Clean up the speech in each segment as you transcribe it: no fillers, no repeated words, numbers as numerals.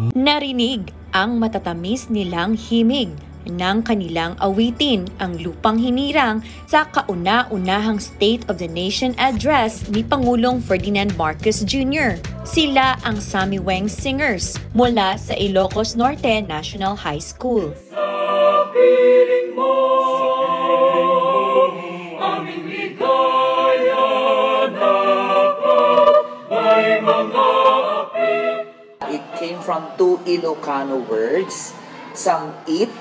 Narinig ang matatamis nilang himig ng kanilang awitin ang lupang hinirang sa kauna-unahang State of the Nation address ni Pangulong Ferdinand Marcos Jr. Sila ang Samiweng Singers mula sa Ilocos Norte National High School. Sa piling mo, aming ligaya dapat may mga api. It came from two Ilocano words, samit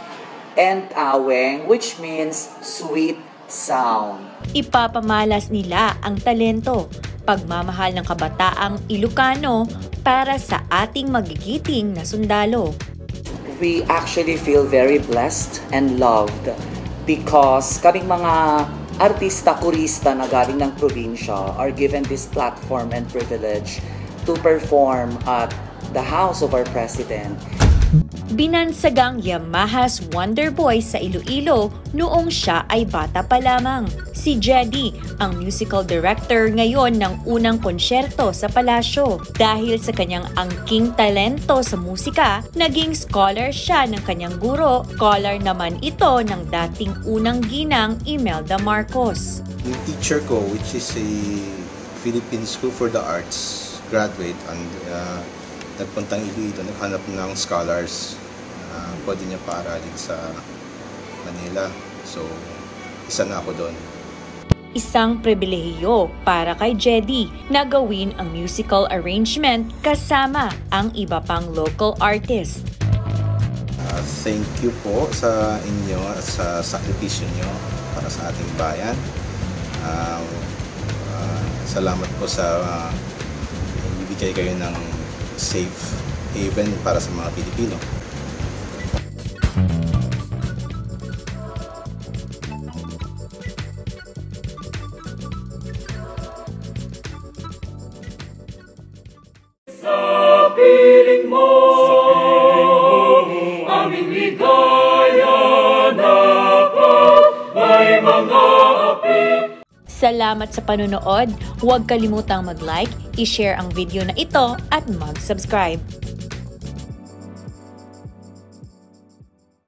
and aweng, which means sweet sound. Ipapamalas nila ang talento, pagmamahal ng kabataang Ilocano para sa ating magigiting na sundalo. We actually feel very blessed and loved because kaming mga artista-kurista na galing ng probinsya are given this platform and privilege to perform at the house of our president. Binansagang Yamaha's Wonder Boy sa Iloilo noong siya ay bata pa lamang. Si Jedy, ang musical director ngayon ng unang konsyerto sa palasyo. Dahil sa kanyang angking talento sa musika, naging scholar siya ng kanyang guro. Scholar naman ito ng dating unang ginang Imelda Marcos. Yung teacher ko, which is a Philippine School for the Arts graduate, and nagpuntang Iloilo, naghanap ng scholars na pwede niya paaralin sa Manila. So, isa na ako doon. Isang pribilehiyo para kay Jedy na gawin ang musical arrangement kasama ang iba pang local artist. Thank you po sa inyo at sa sakripisyo nyo para sa ating bayan. Salamat po sa ibigay kayo ng safe haven para sa mga Pilipino. Sa piling mo, aming ligaya dapat may mga api. Salamat sa panonood. Huwag kalimutang mag-like, i-share ang video na ito at mag-subscribe.